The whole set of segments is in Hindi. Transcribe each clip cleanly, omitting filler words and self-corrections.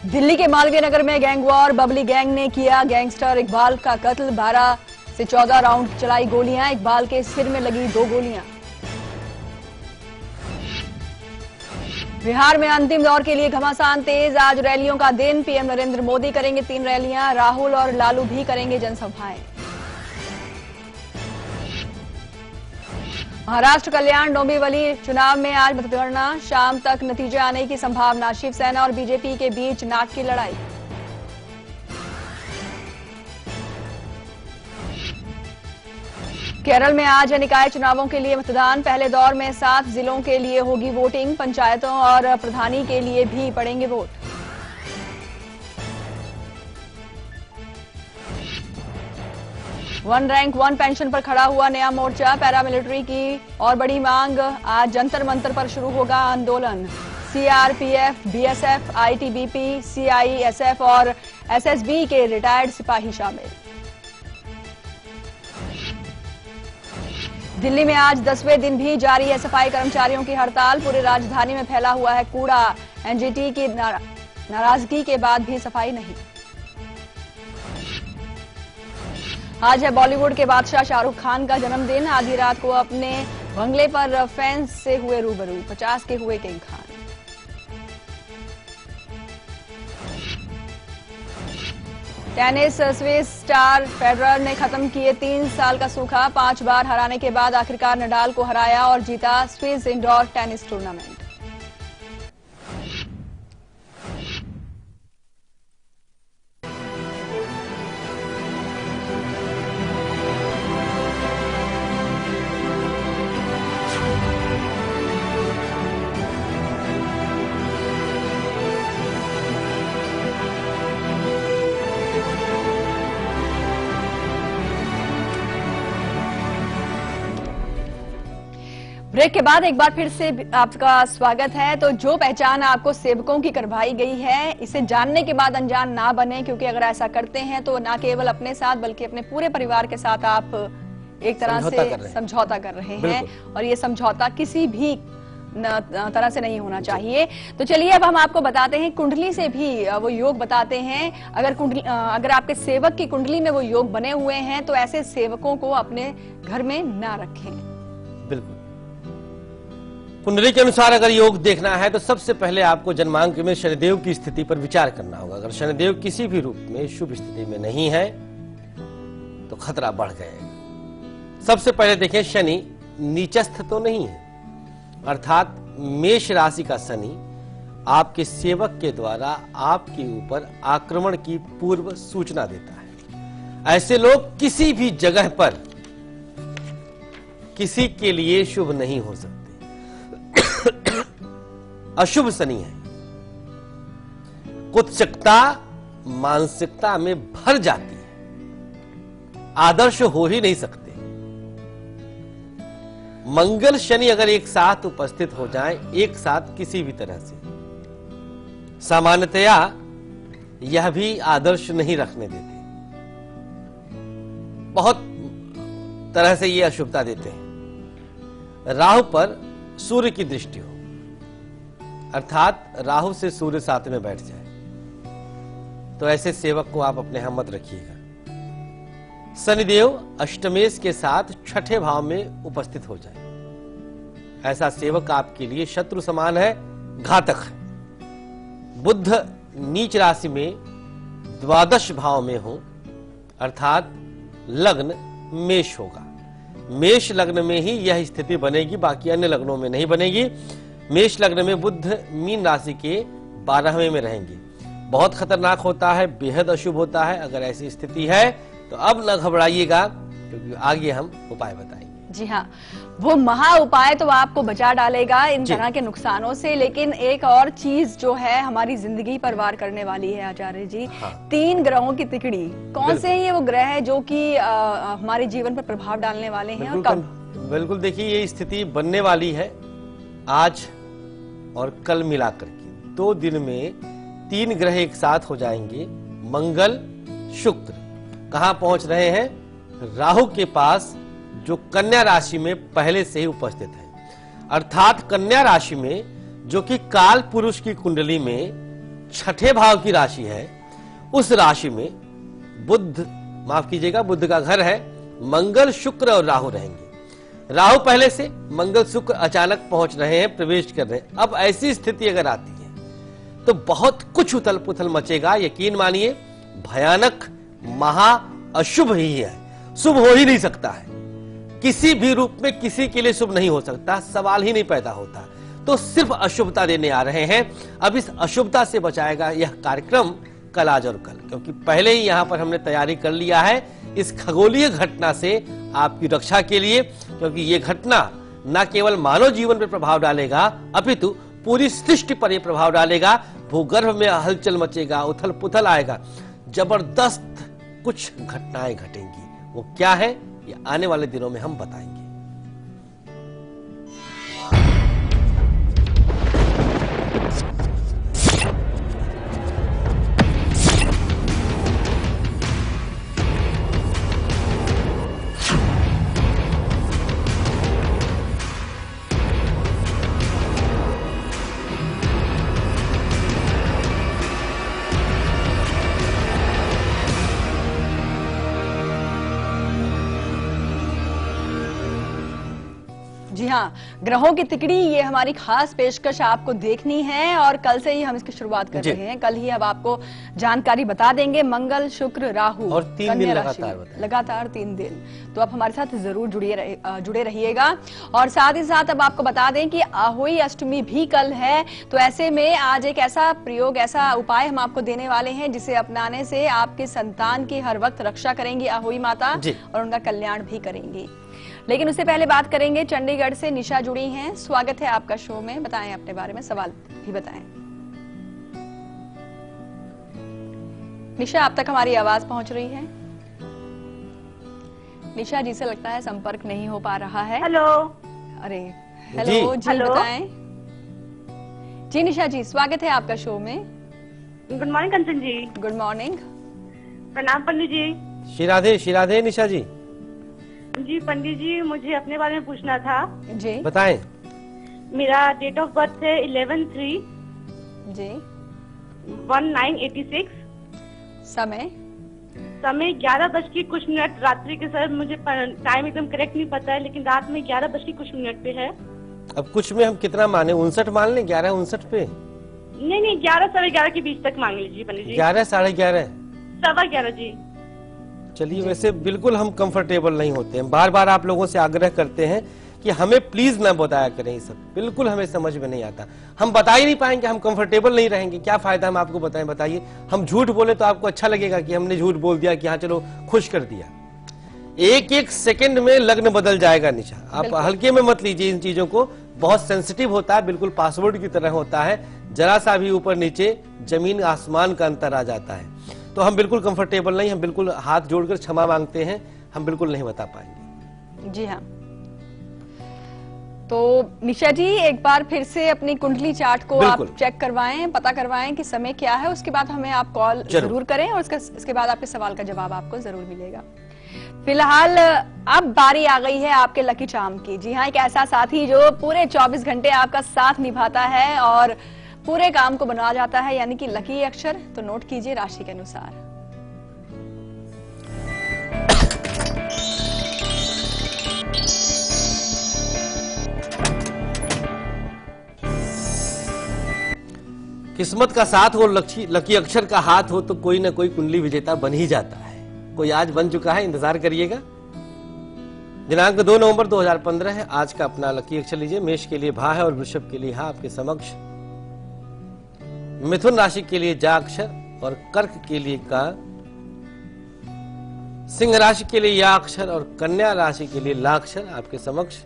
दिल्ली के मालवीय नगर में गैंग वॉर, बबली गैंग ने किया गैंगस्टर इकबाल का कत्ल। 12 से 14 राउंड चलाई गोलियां, इकबाल के सिर में लगी 2 गोलियां। बिहार में अंतिम दौर के लिए घमासान तेज, आज रैलियों का दिन। पीएम नरेंद्र मोदी करेंगे 3 रैलियां, राहुल और लालू भी करेंगे जनसभाएं। महाराष्ट्र कल्याण डोंबिवली चुनाव में आज मतगणना, शाम तक नतीजे आने की संभावना। शिवसेना और बीजेपी के बीच नाक की लड़ाई। केरल में आज है निकाय चुनावों के लिए मतदान। पहले दौर में 7 जिलों के लिए होगी वोटिंग, पंचायतों और प्रधानी के लिए भी पड़ेंगे vote. One rank one pension पर खड़ा हुआ नया मोर्चा, पैरामिलिट्री की और बड़ी मांग। आज जंतर मंतर पर शुरू होगा आंदोलन। सीआरपीएफ, बीएसएफ, आईटीबीपी, सीआईएसएफ और एसएसबी के रिटायर्ड सिपाही शामिल। दिल्ली में आज 10वें दिन भी जारी है सफाई कर्मचारियों की हड़ताल। पूरी राजधानी में फैला हुआ है कूड़ा। एनजीटी की नाराजगी के बाद भी सफाई नहीं। आज है बॉलीवुड के बादशाह शाहरुख खान का जन्मदिन। आधी रात को अपने बंगले पर फैंस से हुए रूबरू, 50 के हुए king Khan. Tennis Swiss star Federer ने खत्म किए 3 साल का सूखा। 5 बार हराने के बाद आखिरकार नडाल को हराया और जीता Swiss indoor tennis tournament. Break के बाद एक बार फिर से आपका स्वागत है। तो जो पहचान आपको सेवकों की करवाई गई है, इसे जानने के बाद अनजान ना बने, क्योंकि अगर ऐसा करते हैं तो न केवल अपने साथ बल्कि अपने पूरे परिवार के साथ आप एक तरह से समझौता कर रहे हैं और ये समझौता किसी भी तरह से नहीं होना चाहिए। तो चलिए अब हम आपको बताते हैं, कुंडली से भी वो योग बताते हैं। अगर आपके सेवक की कुंडली में वो योग बने हुए हैं तो ऐसे सेवकों को अपने घर में ना रखें। बिल्कुल, कुंडली के अनुसार अगर योग देखना है तो सबसे पहले आपको जन्मांक में शनिदेव की स्थिति पर विचार करना होगा। अगर शनिदेव किसी भी रूप में शुभ स्थिति में नहीं है तो खतरा बढ़ गएगा। सबसे पहले देखें, शनि नीचस्थ तो नहीं है, अर्थात मेष राशि का शनि आपके सेवक के द्वारा आपके ऊपर आक्रमण की पूर्व सूचना देता है। ऐसे लोग किसी भी जगह पर किसी के लिए शुभ नहीं हो सकते। अशुभ शनि है, कुत्सिकता मानसिकता में भर जाती है, आदर्श हो ही नहीं सकते। मंगल शनि अगर एक साथ उपस्थित हो जाएं, एक साथ किसी भी तरह से, सामान्यतया यह भी आदर्श नहीं रखने देते, बहुत तरह से ये अशुभता देते हैं। राहु पर सूर्य की दृष्टि हो, अर्थात राहु से सूर्य साथ में बैठ जाए, तो ऐसे सेवक को आप अपने यहां मत रखिएगा। शनिदेव अष्टमेश के साथ 6ठे भाव में उपस्थित हो जाए, ऐसा सेवक आपके लिए शत्रु समान है, घातक है। बुध नीच राशि में द्वादश भाव में हो, अर्थात लग्न मेष होगा। मेष लग्न में ही यह स्थिति बनेगी, बाकी अन्य लग्नों में नहीं बनेगी। मेष लग्न में बुध मीन राशि के 12वें में रहेंगे, बहुत खतरनाक होता है, बेहद अशुभ होता है। अगर ऐसी स्थिति है तो अब न घबराइएगा, क्योंकि आगे हम उपाय बताएंगे। जी हाँ, वो महा उपाय तो आपको बचा डालेगा इन तरह के नुकसानों से। लेकिन एक और चीज जो है हमारी जिंदगी पर वार करने वाली है आचार्य जी। हाँ। 3 ग्रहों की तिकड़ी, कौन से हैं ये वो ग्रह है जो कि हमारे जीवन पर प्रभाव डालने वाले हैं और कब? बिल्कुल, देखिए ये स्थिति बनने वाली है आज और कल मिलाकर के 2 दिन में 3 ग्रह एक साथ हो जाएंगे। मंगल शुक्र कहां पहुंच रहे हैं? राहु के पास, जो कन्या राशि में पहले से ही उपस्थित है। अर्थात कन्या राशि में, जो कि काल पुरुष की कुंडली में छठे भाव की राशि है, उस राशि में बुध, माफ कीजिएगा, बुध का घर है, मंगल, शुक्र और राहु रहेंगे। राहु पहले से, मंगल शुक्र अचानक पहुंच रहे हैं, प्रवेश कर रहे हैं। अब ऐसी स्थिति अगर आती है तो बहुत कुछ उथल पुथल मचेगा। यकीन मानिए, भयानक, महा अशुभ ही है, शुभ हो ही नहीं सकता है। किसी भी रूप में किसी के लिए शुभ नहीं हो सकता, सवाल ही नहीं पैदा होता। तो सिर्फ अशुभता देने आ रहे हैं। अब इस अशुभता से बचाएगा यह कार्यक्रम कल, आज और कल, क्योंकि पहले ही यहां पर हमने तैयारी कर लिया है इस खगोलीय घटना से आपकी रक्षा के लिए, क्योंकि यह घटना न केवल मानव जीवन पर प्रभाव डालेगा, अपितु पूरी सृष्टि पर यह प्रभाव डालेगा। भूगर्भ में हलचल मचेगा, उथल पुथल आएगा, जबरदस्त कुछ घटनाएं घटेंगी। वो क्या है, ये आने वाले दिनों में हम बताएंगे। जी हाँ, ग्रहों की तिकड़ी, ये हमारी खास पेशकश आपको देखनी है और कल से ही हम इसकी शुरुआत कर रहे हैं। कल ही अब आपको जानकारी बता देंगे। मंगल, शुक्र, राहु और 3 दिन लगातार 3 दिन। तो आप हमारे साथ जरूर जुड़े रहिएगा। और साथ ही साथ अब आपको बता दें कि आहोई अष्टमी भी कल है। तो ऐसे में आज एक ऐसा प्रयोग, ऐसा उपाय हम आपको देने वाले हैं जिसे अपनाने से आपके संतान की हर वक्त रक्षा करेंगी आहोई माता और उनका कल्याण भी करेंगी। लेकिन उससे पहले बात करेंगे, चंडीगढ़ से निशा जुड़ी हैं। स्वागत है आपका शो में, बताएं अपने बारे में, सवाल भी बताएं। निशा, आप तक हमारी आवाज पहुंच रही है? निशा जी से लगता है संपर्क नहीं हो पा रहा है। हेलो। अरे हेलो जी, बताएं। जी निशा जी, स्वागत है आपका शो में। Good morning Kanchan ji. Good morning. प्रणाम पंडित जी। श्री राधे, श्री राधे निशा जी। जी पंडित जी, मुझे अपने बारे में पूछना था। जी बताएं। मेरा डेट ऑफ बर्थ है 11/3 जी। 1986। समय 11:00 रात्रि के। सर मुझे टाइम एकदम करेक्ट नहीं पता है, लेकिन रात में 11:00 पे है। अब कुछ में हम कितना माने, 59 मान लें? 11:59 पे? नहीं, 11 साढ़े 11 के बीच तक मांग लीजिए पंडित जी। 11 साढ़े 11? 11:15 जी। चलिए, वैसे बिल्कुल हम कंफर्टेबल नहीं होते हैं। बार बार आप लोगों से आग्रह करते हैं कि हमें प्लीज ना बताया करें, ये सब बिल्कुल हमें समझ में नहीं आता। हम बता ही नहीं पाएंगे, हम कंफर्टेबल नहीं रहेंगे, क्या फायदा हम आपको बताएं? बताइए, हम झूठ बोले तो आपको अच्छा लगेगा कि हमने झूठ बोल दिया, कि हाँ चलो खुश कर दिया। एक एक सेकंड में लग्न बदल जाएगा निशा, आप हल्के में मत लीजिए इन चीजों को। बहुत सेंसिटिव होता है, बिल्कुल पासवर्ड की तरह होता है। जरा सा भी ऊपर नीचे जमीन आसमान का अंतर आ जाता है। तो हम बिल्कुल कंफर्टेबल नहीं, हम बिल्कुल हाथ जोड़कर क्षमा मांगते हैं, हम बिल्कुल नहीं बता पाएंगे। जी हाँ। तो निशा जी, एक बार फिर से अपनी कुंडली चार्ट को आप चेक करवाएं, पता करवाएं कि समय क्या है। उसके बाद हमें आप कॉल जरूर करें और इसके बाद आपके सवाल का जवाब आपको जरूर मिलेगा। फिलहाल अब बारी आ गई है आपके लकी चार्म की। जी हाँ, एक ऐसा साथी जो पूरे 24 घंटे आपका साथ निभाता है और पूरे काम को बना जाता है, यानी कि लकी अक्षर। तो नोट कीजिए राशि के अनुसार। किस्मत का साथ हो, लकी अक्षर का हाथ हो, तो कोई ना कोई कुंडली विजेता बन ही जाता है। कोई आज बन चुका है, इंतजार करिएगा। दिनांक 2 नवंबर 2015 है। आज का अपना लकी अक्षर लीजिए। मेष के लिए भा है और वृषभ के लिए हा आपके समक्ष। मिथुन राशि के लिए जा अक्षर और कर्क के लिए का। सिंह राशि के लिए या अक्षर और कन्या राशि के लिए ला अक्षर आपके समक्ष।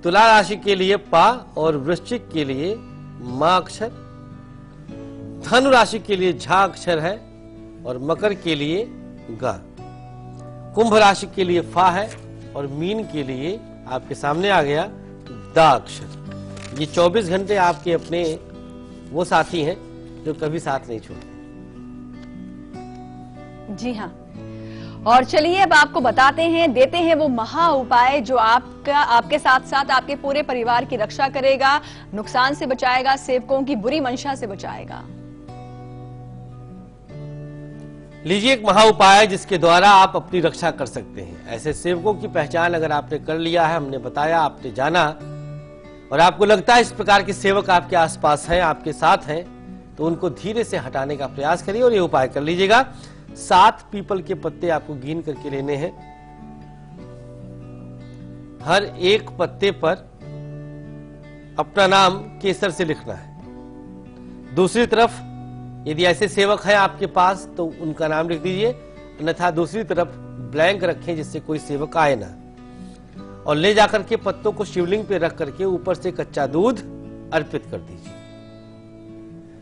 तुला राशि के लिए पा और वृश्चिक के लिए मा अक्षर। धनु राशि के लिए झा अक्षर है और मकर के लिए गा। कुंभ राशि के लिए फा है और मीन के लिए आपके सामने आ गया दा अक्षर। ये 24 घंटे आपके अपने वो साथी हैं, जो कभी साथ नहीं छोड़ते। जी हाँ, और चलिए अब आपको बताते हैं, देते हैं वो महा उपाय जो आपके साथ साथ आपके पूरे परिवार की रक्षा करेगा, नुकसान से बचाएगा, सेवकों की बुरी मंशा से बचाएगा। लीजिए एक महा उपाय जिसके द्वारा आप अपनी रक्षा कर सकते हैं। ऐसे सेवकों की पहचान अगर आपने कर लिया है, हमने बताया, आपने जाना, और आपको लगता है इस प्रकार के सेवक आपके आसपास हैं, आपके साथ हैं, तो उनको धीरे से हटाने का प्रयास करिए और ये उपाय कर लीजिएगा। 7 पीपल के पत्ते आपको गिन करके लेने हैं। हर एक पत्ते पर अपना नाम केसर से लिखना है। दूसरी तरफ यदि ऐसे सेवक हैं आपके पास तो उनका नाम लिख दीजिए, अन्यथा दूसरी तरफ ब्लैंक रखें जिससे कोई सेवक आए ना। और ले जाकर के पत्तों को शिवलिंग पे रख करके ऊपर से कच्चा दूध अर्पित कर दीजिए।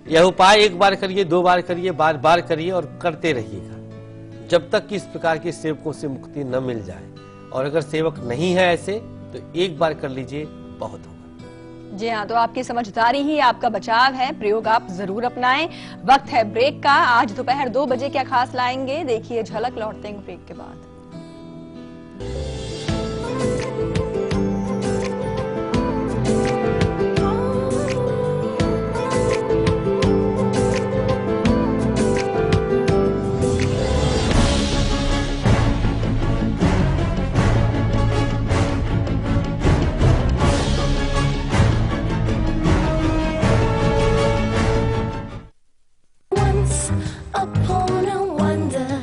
यह उपाय एक बार करिए, 2 बार करिए, बार बार करिए और करते रहिएगा जब तक कि इस प्रकार के सेवकों से मुक्ति न मिल जाए। और अगर सेवक नहीं है ऐसे तो एक बार कर लीजिए, बहुत होगा। जी हाँ, तो आपकी समझदारी ही आपका बचाव है, प्रयोग आप जरूर अपनाएं। वक्त है ब्रेक का। आज दोपहर 2 बजे क्या खास लाएंगे, देखिए झलक, लौटते हैं ब्रेक के बाद। Upon a wonder,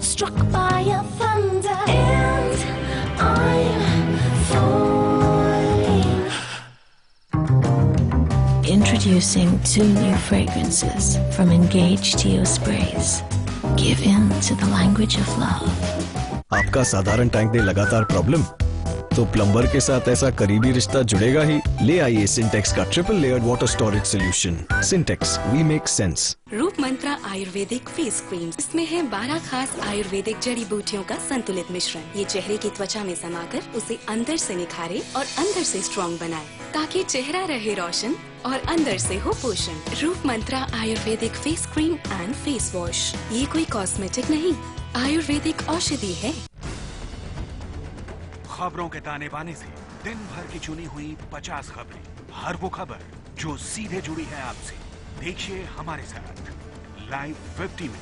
struck by a thunder, and I'm falling. Introducing 2 new fragrances from Engage Geo Sprays. Give in to the language of love. आपका साधारण टैंक दे लगातार प्रॉब्लम, तो प्लम्बर के साथ ऐसा करीबी रिश्ता जुड़ेगा ही। ले आइए सिंटेक्स का triple layered water storage solution. Sintex, we make sense. Roop Mantra Ayurvedic face cream, इसमें है 12 खास आयुर्वेदिक जड़ी बूटियों का संतुलित मिश्रण। ये चेहरे की त्वचा में समाकर उसे अंदर से निखारे और अंदर से स्ट्रॉन्ग बनाए, ताकि चेहरा रहे रोशन और अंदर से हो पोषण। Roop Mantra Ayurvedic face cream and face wash, ये कोई कॉस्मेटिक नहीं, आयुर्वेदिक औषधि है। खबरों के ताने बाने से दिन भर की चुनी हुई 50 खबरें, हर वो खबर जो सीधे जुड़ी है आपसे। देखिए हमारे साथ लाइव 50 में।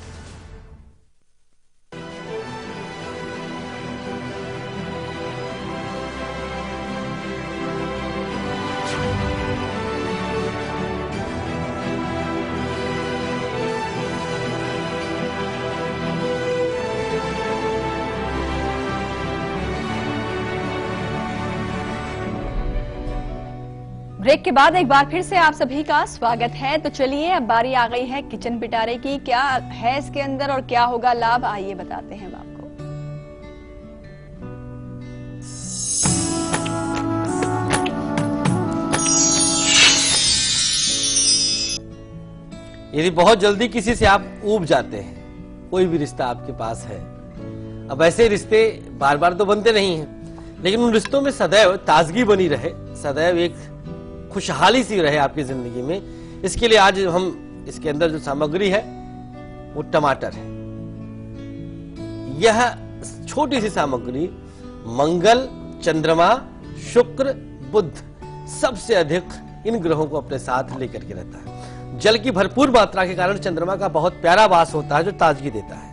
ब्रेक के बाद एक बार फिर से आप सभी का स्वागत है। तो चलिए अब बारी आ गई है किचन पिटारे की। क्या है इसके अंदर और क्या होगा लाभ, आइए बताते हैं आपको। यदि बहुत जल्दी किसी से आप ऊब जाते हैं, कोई भी रिश्ता आपके पास है, अब ऐसे रिश्ते बार बार तो बनते नहीं हैं, लेकिन उन रिश्तों में सदैव ताजगी बनी रहे, सदैव एक खुशहाली सी रहे आपकी जिंदगी में, इसके लिए आज हम इसके अंदर जो सामग्री है वो टमाटर है। यह छोटी सी सामग्री मंगल, चंद्रमा, शुक्र, बुध सबसे अधिक इन ग्रहों को अपने साथ लेकर के रहता है। जल की भरपूर मात्रा के कारण चंद्रमा का बहुत प्यारा वास होता है जो ताजगी देता है।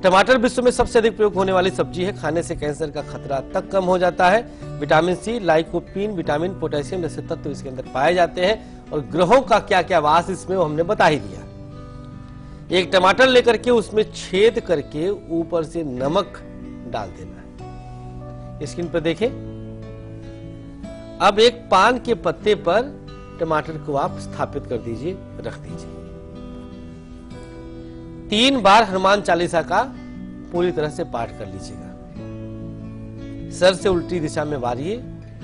टमाटर विश्व में सबसे अधिक प्रयोग होने वाली सब्जी है। खाने से कैंसर का खतरा तक कम हो जाता है। Vitamin C, lycopene, vitamin, potassium जैसे तत्व इसके अंदर पाए जाते हैं। और ग्रहों का क्या क्या वास इसमें वो हमने बता ही दिया। एक टमाटर लेकर के उसमें छेद करके ऊपर से नमक डाल देना है। स्क्रीन पर देखें। अब एक पान के पत्ते पर टमाटर को आप स्थापित कर दीजिए, रख दीजिए। 3 बार हनुमान चालीसा का पूरी तरह से पाठ कर लीजिएगा। सर से उल्टी दिशा में वारिए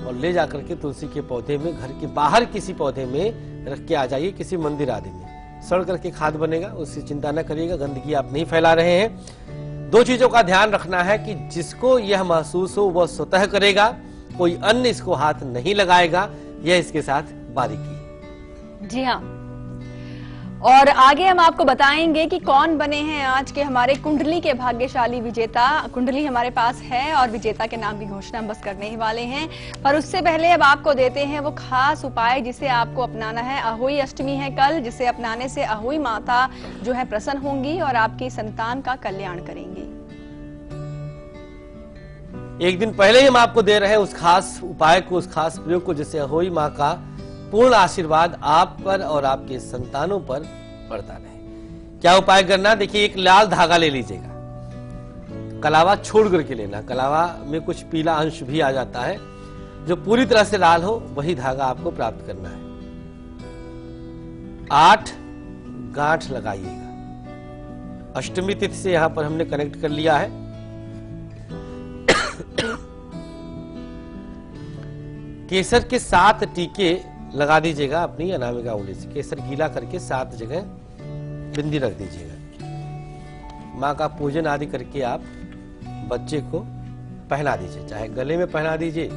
और ले जाकर के तुलसी के पौधे में, घर के बाहर किसी पौधे में रख के आ जाइए, किसी मंदिर आदि में। सड़ करके खाद बनेगा, उसकी चिंता न करिएगा, गंदगी आप नहीं फैला रहे हैं। 2 चीजों का ध्यान रखना है कि जिसको यह महसूस हो वह स्वतः करेगा, कोई अन्य इसको हाथ नहीं लगाएगा। यह इसके साथ बारीकी। जी हाँ, और आगे हम आपको बताएंगे कि कौन बने हैं आज के हमारे कुंडली के भाग्यशाली विजेता। कुंडली हमारे पास है और विजेता के नाम की घोषणा हम बस करने ही वाले हैं, पर उससे पहले अब आपको देते हैं वो खास उपाय जिसे आपको अपनाना है। अहोई अष्टमी है कल, जिसे अपनाने से अहोई माता जो है प्रसन्न होंगी और आपकी संतान का कल्याण करेंगी। एक दिन पहले ही हम आपको दे रहे हैं उस खास उपाय को, उस खास प्रयोग को, जिससे अहोई माँ का पूर्ण आशीर्वाद आप पर और आपके संतानों पर पड़ता रहे। क्या उपाय करना, देखिए एक लाल धागा ले लीजिएगा, कलावा छोड़ करके लेना। कलावा में कुछ पीला अंश भी आ जाता है, जो पूरी तरह से लाल हो वही धागा आपको प्राप्त करना है। 8 गांठ लगाइएगा। अष्टमी तिथि से यहां पर हमने कनेक्ट कर लिया है। केसर के 7 टीके लगा दीजिएगा अपनी अनामिका उंगली से। केसर गीला करके 7 जगह बिंदी रख दीजिएगा। माँ का पूजन आदि करके आप बच्चे को पहना दीजिए, चाहे गले में पहना दीजिए,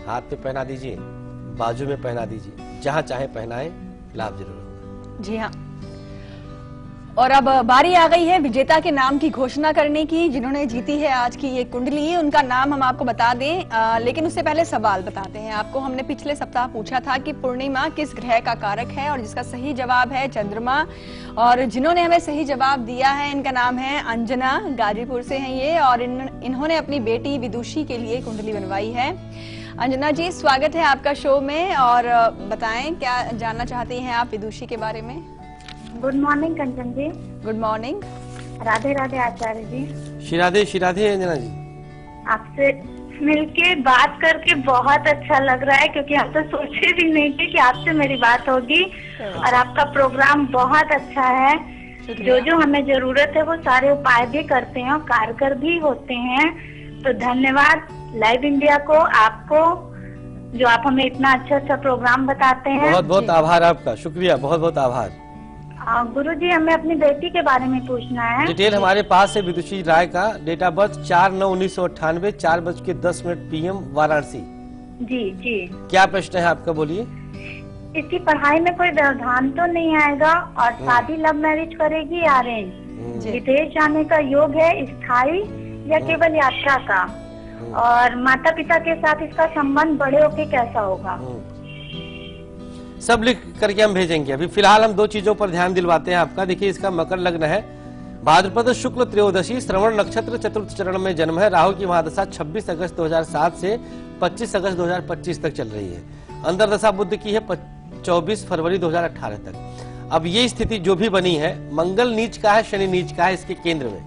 हाथ पे पहना दीजिए, बाजू में पहना दीजिए, जहां चाहे पहनाएं, लाभ जरूर होगा। जी हाँ, और अब बारी आ गई है विजेता के नाम की घोषणा करने की, जिन्होंने जीती है आज की ये कुंडली। उनका नाम हम आपको बता दें, लेकिन उससे पहले सवाल बताते हैं आपको। हमने पिछले सप्ताह पूछा था कि पूर्णिमा किस ग्रह का कारक है, और जिसका सही जवाब है चंद्रमा। और जिन्होंने हमें सही जवाब दिया है, इनका नाम है अंजना, गाजीपुर से हैं ये, और इन्होंने अपनी बेटी विदुषी के लिए कुंडली बनवाई है। अंजना जी, स्वागत है आपका शो में, और बताएं क्या जानना चाहती हैं आप विदुषी के बारे में। Good morning Kanchan ji. Good morning. Radhe Radhe Acharya ji. Shri Radhe Anjana ji. आपसे मिलके बात करके बहुत अच्छा लग रहा है, क्योंकि हम तो सोचे भी नहीं थे कि आपसे मेरी बात होगी, और आपका प्रोग्राम बहुत अच्छा है। जो जो हमें जरूरत है वो सारे उपाय भी करते हैं और कारगर भी होते हैं। तो धन्यवाद लाइव इंडिया को, आपको, जो आप हमें इतना अच्छा प्रोग्राम बताते हैं। बहुत बहुत आभार आपका, शुक्रिया, बहुत बहुत आभार। गुरुजी, हमें अपनी बेटी के बारे में पूछना है। डिटेल हमारे पास है। विदुषी राय का date of birth 4/9/1998, 4:10 PM, Varanasi. जी जी। क्या प्रश्न है आपका, बोलिए। इसकी पढ़ाई में कोई व्यवधान तो नहीं आएगा, और शादी लव मैरिज करेगी या अरेंज? विदेश जाने का योग है, स्थायी या केवल यात्रा का? और माता पिता के साथ इसका संबंध बड़े होके कैसा होगा? सब लिख करके हम भेजेंगे। अभी फिलहाल हम 2 चीजों पर ध्यान दिलवाते हैं आपका। देखिए, इसका मकर लग्न है, भाद्रपद शुक्ल त्रयोदशी, श्रवण नक्षत्र, चतुर्थ चरण में जन्म है। राहु की महादशा 26 अगस्त 2007 से 25 अगस्त 2025 तक चल रही है। अंतर्दशा बुध की है 24 फरवरी 2018 तक। अब ये स्थिति जो भी बनी है, मंगल नीच का है, शनि नीच का है इसके केंद्र में।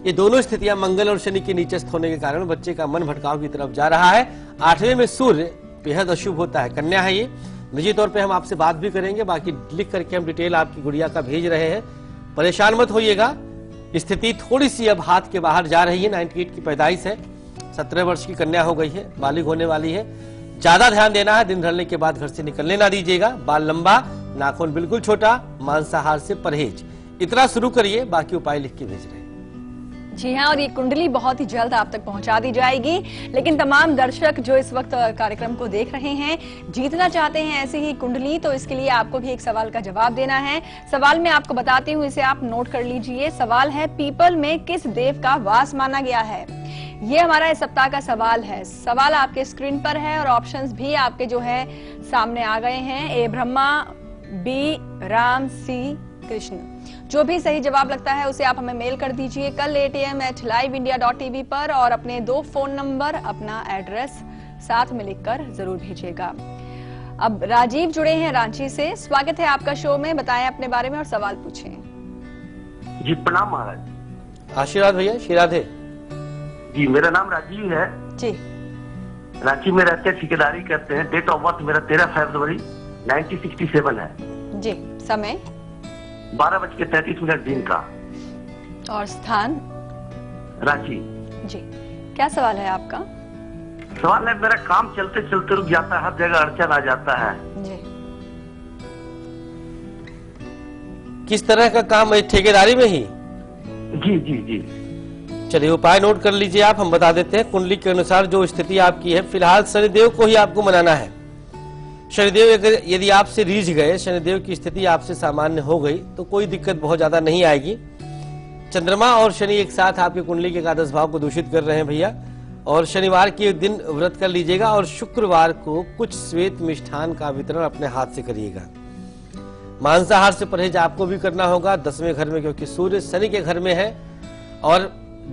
ये दोनों स्थितियां मंगल और शनि के नीचस्थ होने के कारण बच्चे का मन भटकाव की तरफ जा रहा है। 8वें में सूर्य बेहद अशुभ होता है। कन्या है ये। निजी तौर पे हम आपसे बात भी करेंगे, बाकी लिख करके हम डिटेल आपकी गुड़िया का भेज रहे हैं। परेशान मत होइएगा, स्थिति थोड़ी सी अब हाथ के बाहर जा रही है। 98 की पैदाइश है, 17 वर्ष की कन्या हो गई है, बालिग होने वाली है। ज्यादा ध्यान देना है, दिन ढलने के बाद घर से निकलने ना दीजिएगा। बाल लंबा, नाखून बिल्कुल छोटा, मांसाहार से परहेज, इतना शुरू करिए, बाकी उपाय लिख के भेज रहे हैं। जी हाँ, और ये कुंडली बहुत ही जल्द आप तक पहुंचा दी जाएगी। लेकिन तमाम दर्शक जो इस वक्त कार्यक्रम को देख रहे हैं, जीतना चाहते हैं ऐसी ही कुंडली, तो इसके लिए आपको भी एक सवाल का जवाब देना है। सवाल मैं आपको बताती हूँ, इसे आप नोट कर लीजिए। सवाल है, पीपल में किस देव का वास माना गया है? ये हमारा इस सप्ताह का सवाल है। सवाल आपके स्क्रीन पर है, और ऑप्शंस भी आपके जो है सामने आ गए हैं। ए ब्रह्मा, बी राम, सी कृष्ण। जो भी सही जवाब लगता है उसे आप हमें मेल कर दीजिए कल 8 AM @liveindia.tv पर, और अपने 2 फोन नंबर, अपना एड्रेस साथ में लिखकर जरूर भेजिएगा। अब राजीव जुड़े हैं रांची से। स्वागत है आपका शो में, बताएं अपने बारे में और सवाल पूछें। जी प्रणाम महाराज। आशीर्वाद भैया। श्री राधे जी, मेरा नाम राजीव है जी। रांची में रहते हैं, ठेकेदारी करते हैं। डेट ऑफ बर्थ मेरा 13 फरवरी 1967 है जी। समय 12:33 दिन का, और स्थान रांची। जी। क्या सवाल है आपका? सवाल है, मेरा काम चलते चलते रुक जाता है, हर जगह अड़चन आ जाता है जी। किस तरह का काम है? ठेकेदारी में ही? जी जी जी। चलिए, उपाय नोट कर लीजिए आप, हम बता देते हैं। कुंडली के अनुसार जो स्थिति आपकी है, फिलहाल शनिदेव को ही आपको मनाना है। शनिदेव यदि आपसे रीझ गए, शनिदेव की स्थिति आपसे सामान्य हो गई तो कोई दिक्कत बहुत ज्यादा नहीं आएगी। चंद्रमा और शनि एक साथ आपकी कुंडली के एकादश भाव को दूषित कर रहे हैं भैया, और शनिवार के दिन व्रत कर लीजिएगा और शुक्रवार को कुछ श्वेत मिष्ठान का वितरण अपने हाथ से करिएगा। मांसाहार से परहेज आपको भी करना होगा 10वें घर में, क्योंकि सूर्य शनि के घर में है, और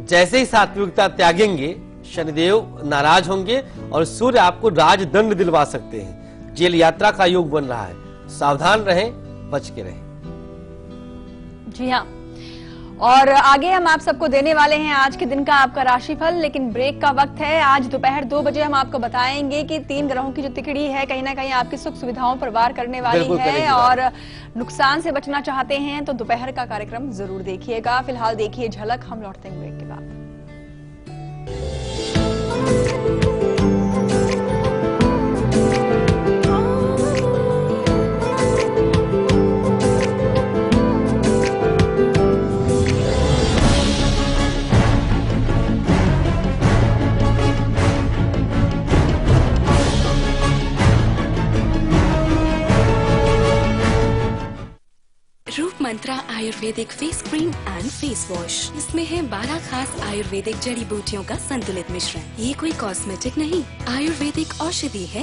जैसे ही सात्विकता त्यागेंगे शनिदेव नाराज होंगे और सूर्य आपको राजदंड दिलवा सकते हैं। जेल यात्रा का योग बन रहा है, सावधान रहें, बच के रहें। जी हाँ, और आगे हम आप सबको देने वाले हैं आज के दिन का आपका राशिफल, लेकिन ब्रेक का वक्त है। आज दोपहर 2 बजे हम आपको बताएंगे कि 3 ग्रहों की जो तिकड़ी है कहीं ना कहीं आपकी सुख सुविधाओं पर वार करने वाली है, और नुकसान से बचना चाहते हैं तो दोपहर का कार्यक्रम जरूर देखिएगा। फिलहाल देखिए झलक, हम लौटते हैं ब्रेक के बाद। Roop Mantra Ayurvedic face cream and face wash. इसमें है 12 खास आयुर्वेदिक जड़ी बूटियों का संतुलित मिश्रण। ये कोई कॉस्मेटिक नहीं, आयुर्वेदिक औषधि है।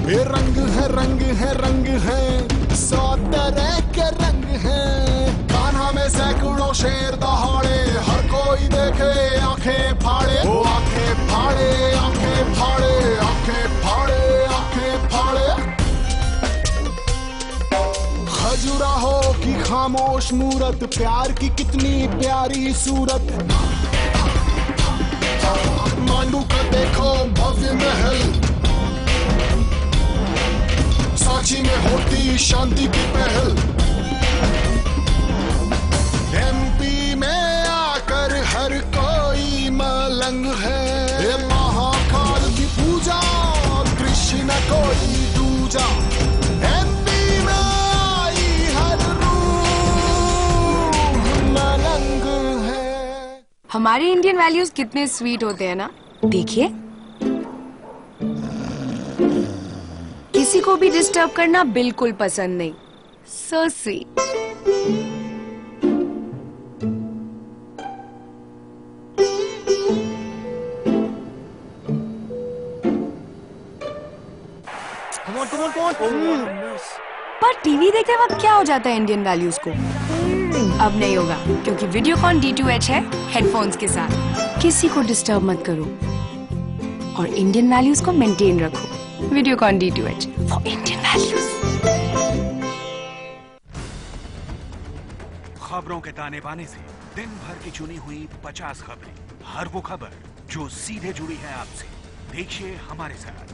ये रंग है, रंग है, रंग है, 100 तरह के रंग है। कान्हा में सैकड़ों शेर दहाड़े, हर कोई देखे आंखें फाड़े, वो आंखें फाड़े, आंखें फाड़े, आंखें फाड़े, आंखें फाड़े। खजुराहो की खामोश मूरत, प्यार की कितनी प्यारी सूरत। मांडू का देखो भव्य महल, सांची में होती शांति की पहल। एमपी में आकर हर कोई मलंग है। ये महाकाल की पूजा, कृष्ण कोई दूजा। एमपी में आई हर रूह मलंग है। हमारे इंडियन वैल्यूज कितने स्वीट होते हैं ना। देखिए, किसी को भी डिस्टर्ब करना बिल्कुल पसंद नहीं। So sweet. पर टीवी देखते वक्त क्या हो जाता है इंडियन वैल्यूज को? अब नहीं होगा, क्योंकि वीडियोकॉन D2H है हेडफोन्स के साथ। किसी को डिस्टर्ब मत करो और इंडियन वैल्यूज को मेंटेन रखो। Videocon D2H for Indian values. खबरों के ताने बाने से दिन भर की चुनी हुई 50 खबरें, हर वो खबर जो सीधे जुड़ी है आपसे। देखिए हमारे साथ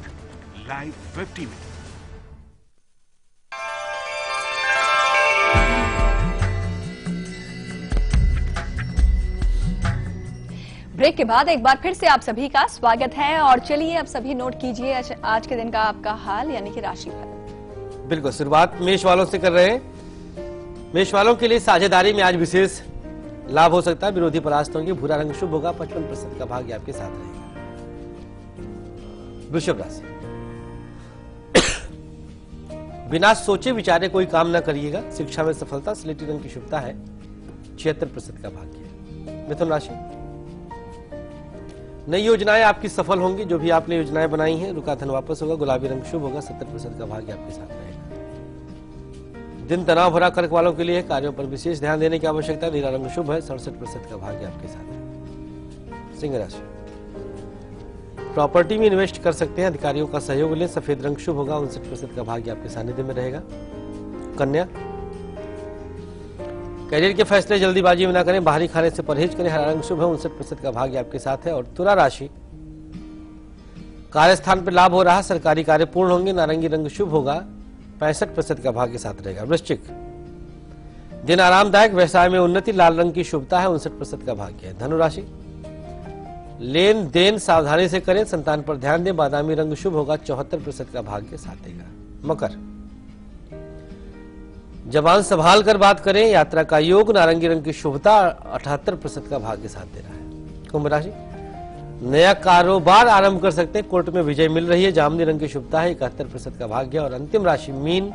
लाइव 50 में। ब्रेक के बाद एक बार फिर से आप सभी का स्वागत है, और चलिए अब सभी नोट कीजिए आज के दिन का आपका हाल यानी कि राशिफल। बिल्कुल, शुरुआत मेष वालों से कर रहे हैं। मेष वालों के लिए साझेदारी में आज विशेष लाभ हो सकता है, विरोधी परास्त होंगे, भूरा रंग शुभ होगा, 55% का भाग्य आपके साथ रहेगा। वृषभ राशि, बिना सोचे विचारे कोई काम न करिएगा। शिक्षा में सफलता, स्लेटी रंग की शुभता है, 76% का भाग्य। मिथुन राशि, नई योजनाएं आपकी सफल होंगी। जो भी आपने योजनाएं बनाई हैं, रुका धन वापस होगा, गुलाबी रंग शुभ होगा, 70% का भाग्य आपके साथ रहेगा। दिन तनाव भरा कर्क वालों के लिए कार्यों पर विशेष ध्यान देने की आवश्यकता है, नीला रंग शुभ है, 67% का भाग्य आपके साथ है। सिंह राशि, प्रॉपर्टी में इन्वेस्ट कर सकते हैं, अधिकारियों का सहयोग लें, सफेद रंग शुभ होगा, 59% का भाग्य आपके सानिध्य में रहेगा। कन्या, करियर के फैसले जल्दीबाजी में ना करें, बाहरी खाने से परहेज करें, हरा रंग शुभ है, 59% का भाग्य आपके साथ है। और तुला राशि, कार्यस्थान पर लाभ हो रहा, सरकारी कार्य पूर्ण होंगे, नारंगी रंग शुभ होगा, 65% का भाग्य साथ रहेगा। वृश्चिक, दिन आरामदायक, व्यवसाय में उन्नति, लाल रंग की शुभता है, 59% का भाग्य है। धनु राशि, लेन देन सावधानी से करें, संतान पर ध्यान दें, बादामी रंग शुभ होगा, 74% का भाग्य साथ देगा। मकर, जबान संभाल कर बात करें, यात्रा का योग, नारंगी रंग की शुभता, 78% का भाग्य साथ दे रहा है। कुंभ राशि नया कारोबार आरंभ कर सकते हैं, कोर्ट में विजय मिल रही है, जामुनी रंग की शुभता है, 71% का भाग्य। और अंतिम राशि मीन,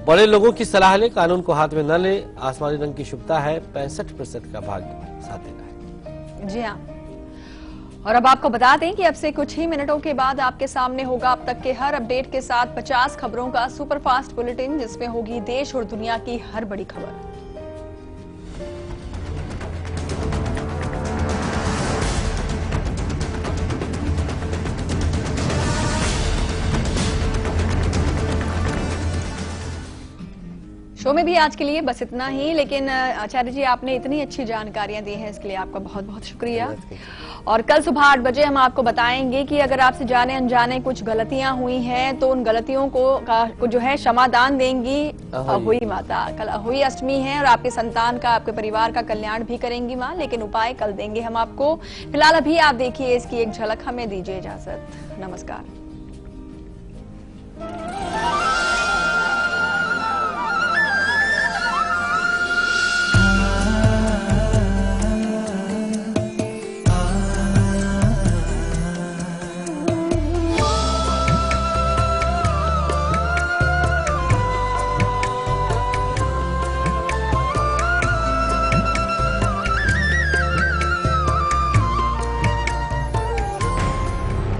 बड़े लोगों की सलाह ले, कानून को हाथ में न ले, आसमानी रंग की शुभता है, 65% का भाग्य साथ देना है। जी हाँ, और अब आपको बता दें कि अब से कुछ ही मिनटों के बाद आपके सामने होगा अब तक के हर अपडेट के साथ 50 खबरों का सुपरफास्ट बुलेटिन, जिसमें होगी देश और दुनिया की हर बड़ी खबर। शो में भी आज के लिए बस इतना ही, लेकिन आचार्य जी आपने इतनी अच्छी जानकारियां दी हैं, इसके लिए आपका बहुत बहुत शुक्रिया। और कल सुबह 8 बजे हम आपको बताएंगे कि अगर आपसे जाने अनजाने कुछ गलतियां हुई हैं तो उन गलतियों को जो है क्षमादान देंगी अहोई माता। कल अहोई अष्टमी है और आपके संतान का, आपके परिवार का कल्याण भी करेंगी माँ, लेकिन उपाय कल देंगे हम आपको। फिलहाल अभी आप देखिए इसकी एक झलक, हमें दीजिए इजाजत। नमस्कार।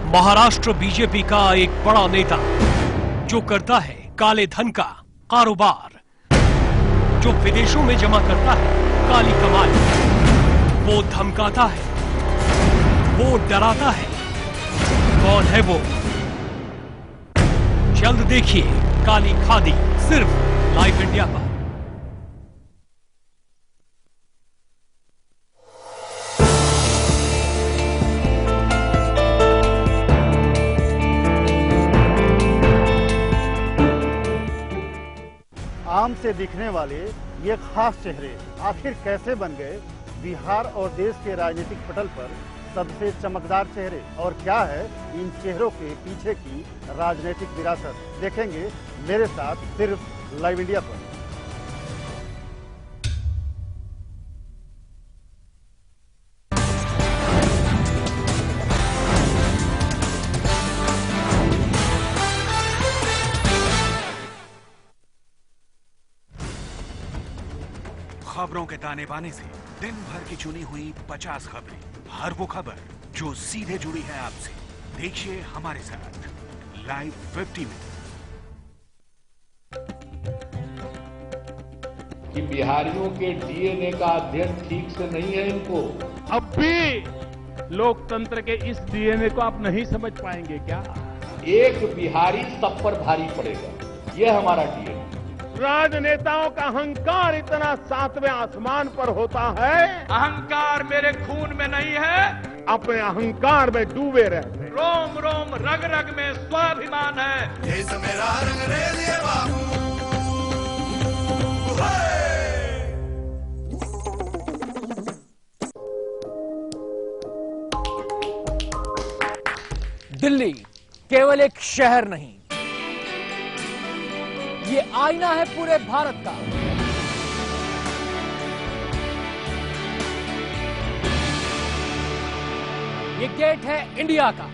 महाराष्ट्र बीजेपी का एक बड़ा नेता जो करता है काले धन का कारोबार, जो विदेशों में जमा करता है काली कमाई, वो धमकाता है, वो डराता है। कौन है वो? जल्द देखिए काली खादी सिर्फ लाइव इंडिया पर। आम से दिखने वाले ये खास चेहरे आखिर कैसे बन गए बिहार और देश के राजनीतिक पटल पर सबसे चमकदार चेहरे, और क्या है इन चेहरों के पीछे की राजनीतिक विरासत, देखेंगे मेरे साथ सिर्फ लाइव इंडिया पर। खबरों के ताने बाने से दिन भर की चुनी हुई 50 खबरें, हर वो खबर जो सीधे जुड़ी है आपसे। देखिए हमारे साथ लाइव 50 में। कि बिहारियों के डीएनए का अध्ययन ठीक से नहीं है इनको। अब भी लोकतंत्र के इस डीएनए को आप नहीं समझ पाएंगे क्या? एक बिहारी सब पर भारी पड़ेगा, यह हमारा डीएनए। राजनेताओं का अहंकार इतना 7वें आसमान पर होता है। अहंकार मेरे खून में नहीं है, अपने अहंकार में डूबे रहते। रोम रोम रग रग में स्वाभिमान है। देश मेरा रंगरेज बाबू। दिल्ली केवल एक शहर नहीं, ये आईना है पूरे भारत का। ये गेट है इंडिया का।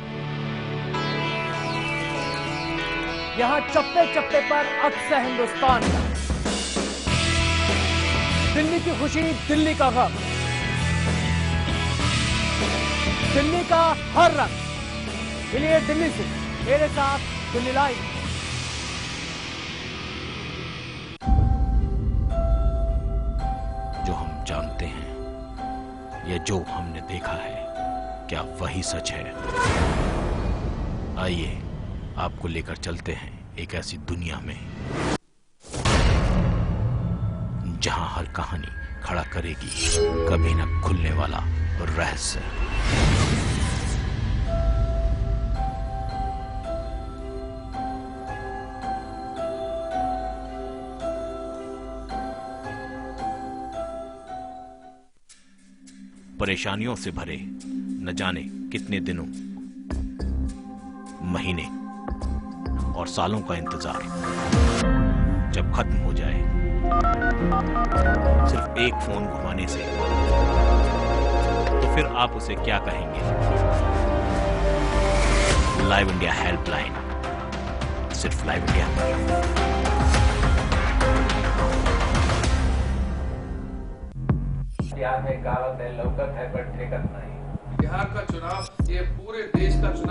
यहां चप्पे चप्पे पर अक्स है हिंदुस्तान का। दिल्ली की खुशी, दिल्ली का गम, दिल्ली का हर रंग। मिलिए दिल्ली से मेरे साथ दिल्ली लाइव। जो हम जानते हैं या जो हमने देखा है, क्या वही सच है? आइए आपको लेकर चलते हैं एक ऐसी दुनिया में जहां हर कहानी खड़ा करेगी कभी न खुलने वाला रहस्य। परेशानियों से भरे न जाने कितने दिनों, महीने और सालों का इंतजार जब खत्म हो जाए, सिर्फ एक फोन घुमाने से, तो फिर आप उसे क्या कहेंगे? लाइव इंडिया हेल्पलाइन, सिर्फ लाइव इंडिया पर। बिहार में काला तेल लौकत है पर ठेकत नहीं। बिहार का चुनाव ये पूरे देश का चुनाव